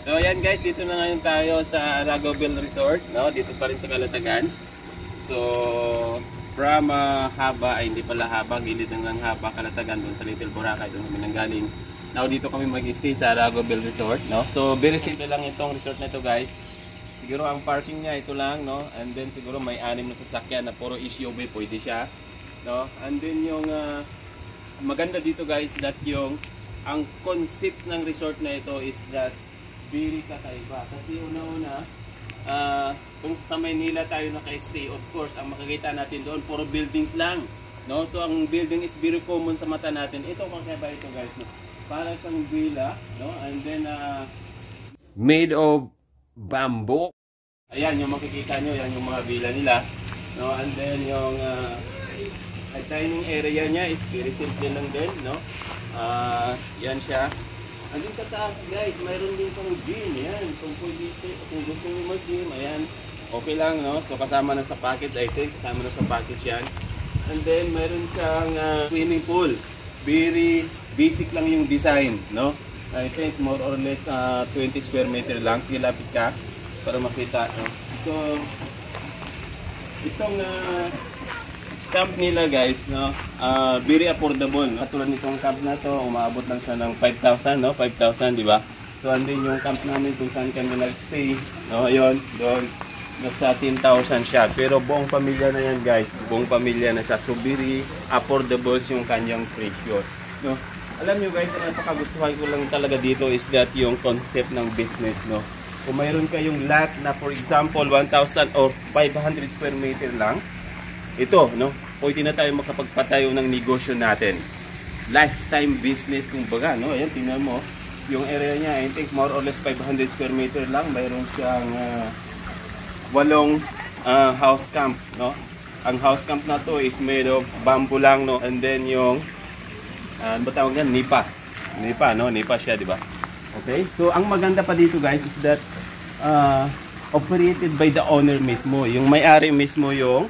So ayan guys, dito na ngayon tayo sa Arago Bell Resort, no? Dito pa rin sa Calatagan. So from Haba, ay hindi pala Haba, gilid ng Haba, Calatagan, doon sa Little Boracay, doon kami nanggaling. Now dito kami mag-stay sa Arago Bell Resort, no? So very simple lang itong resort na ito guys. Siguro ang parking niya ito lang, no? And then siguro may 6 na sasakyan na puro SUV, pwede siya, no? And then yung maganda dito guys, that yung ang concept ng resort na ito is that very kakaiba. Kasi una-una, kung sa Maynila tayo naka-stay, of course, ang makikita natin doon, puro buildings lang, no? So ang building is very common sa mata natin. Ito kakaiba ito guys, no? Para siyang villa, no? And then made of bamboo. Ayan yung makikita nyo, yan yung mga villa nila, no? And then yung dining area niya is very simple lang din, no? Yan siya. Andun sa taas guys, mayroon din siyang gym. Yan, kung gusto nyo mag-gym, ayan, okay lang, no? So kasama na sa package, I think, kasama na sa package yan. And then mayroon siyang swimming pool. Very basic lang yung design, no? I think more or less 20 square meter lang. Sige, lapit ka para makita, no? Itong camp nila guys, no, very affordable, no? Katulad nitong camp na to, umaabot lang siya ng 5,000, no? 5,000, di ba? So andin yung camp namin kung saan kami nag-stay, no? Ayun, doon nasa 10,000 siya. Pero buong pamilya na yan guys, buong pamilya na siya. So very affordable yung kanyang presyo, no? Alam nyo guys, ang napakagustuhan ko lang talaga dito is that yung concept ng business, no? Kung mayroon kayong lot na for example 1,000 or 500 square meter lang, ito, no? Pwede na tayo makapagpatayo ng negosyo natin. Lifetime business kumbaga, no? Ayan, tingnan mo. Yung area niya, I think more or less 500 square meter lang. Mayroon siyang 8 house camp, no? Ang house camp na to is made of bamboo lang, no? And then yung ano ba tawag yan? Nipa. Nipa, no? Nipa siya, di ba? Okay? So, ang maganda pa dito guys is that operated by the owner mismo. Yung may-ari mismo yung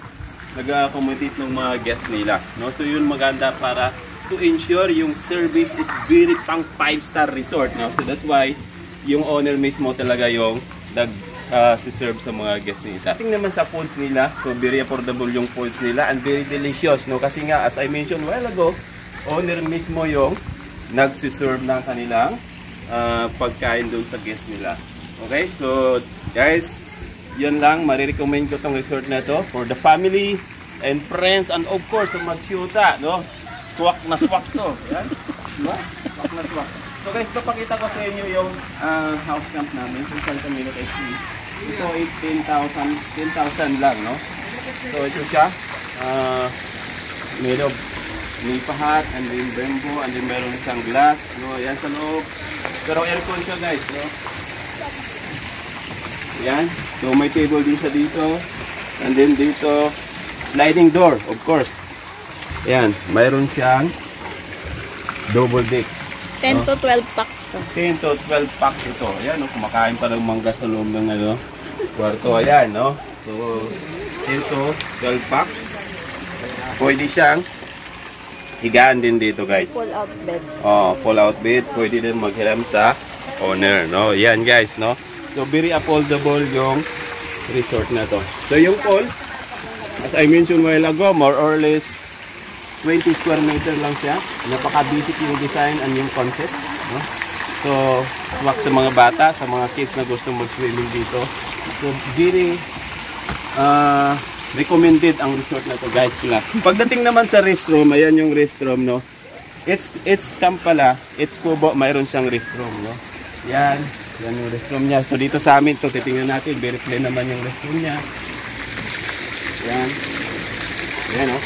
nag-accommodate ng mga guests nila, no? So yun maganda para to ensure yung service is very pang 5-star resort, no? So that's why yung owner mismo talaga yung nag-serve sa mga guests nila. Dating naman sa foods nila, so very affordable yung foods nila and very delicious, no? Kasi nga as I mentioned a while ago, owner mismo yung nag-serve ng kanilang pagkain doon sa guests nila. Okay? So guys, yan lang, marirecommend ko tong resort na to for the family and friends and of course sa magsyuta, no? Swak na swak to. Yan. Diba? Swak na swak. So guys, papakita ko sa inyo yung house camp namin kung saan kami nag-stay. Ito is 10,000 lang, no? So ito siya, made of nipa hut and then bamboo and then meron siyang glass, no? Yan sa loob. Pero aircon siya guys, no? Yan. So may table din siya dito. And then dito, sliding door, of course. Yan. Mayroon siyang double deck. 10 to 12 packs to. 10 to 12 packs ito. Ayan, no? Kumakain pa ng mangga sa loob ng kwarto. Ayan, no? So, 10 to 12 packs. Pwede siyang higaan din dito, guys. Pull out bed. Oh, pull out bed. Pwede din maghiram sa owner, no? Yan, guys, no? So, very affordable yung resort na to. So, yung pool, as I mentioned a while ago, more or less 20 square meter lang siya. Napaka-basic yung design and yung concept, no? So, swak sa mga bata, sa mga kids na gusto mag-swimming dito. So, very recommended ang resort na to, guys. Pagdating naman sa restroom, ayan yung restroom, no? It's camp pala, it's kubo, mayroon siyang restroom, no? Yan. Yan yung restroom niya. So dito sa amin to, titingnan natin, very clean naman yung restroom niya. Yan. Yan, no?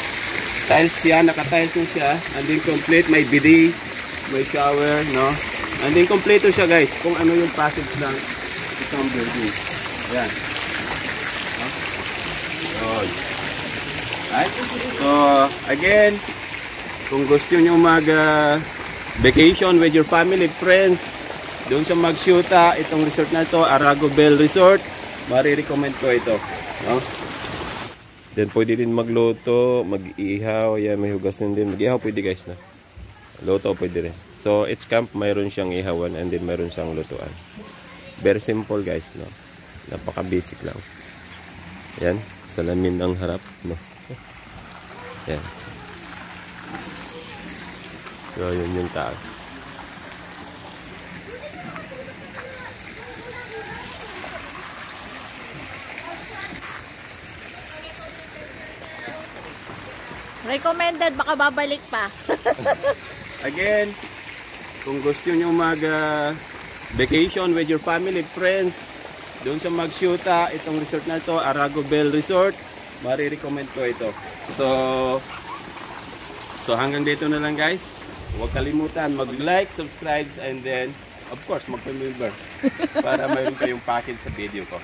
Tiles siya, naka-tiles yung siya. And then complete, may bidet, may shower, no? And then complete siya guys, kung ano yung passage ng isang building. Yan. No? Right? So, again, kung gusto nyo mag-vacation with your family, friends, doon sa magsyuta, itong resort na ito, Arago Bell Resort, marirecommend ko ito. No? Then pwede din magluto, mag-ihaw, yan, may hugasin din. Mag-ihaw pwede guys na. Luto pwede rin. So it's camp, mayroon siyang ihawan and then mayroon siyang lutuan. Very simple guys, no? Napaka basic lang. Yan, salamin ang harap, no? Yan. So, yun yung taas. Recommended, baka babalik pa. Again, kung gusto nyo mag-vacation with your family, friends, doon sa Magsyuta, itong resort na to, Arago Bell Resort, marirecommend ko ito. So hanggang dito na lang guys. Huwag kalimutan mag-like, subscribe, and then, of course, mag-member para mayroon kayong package sa video ko.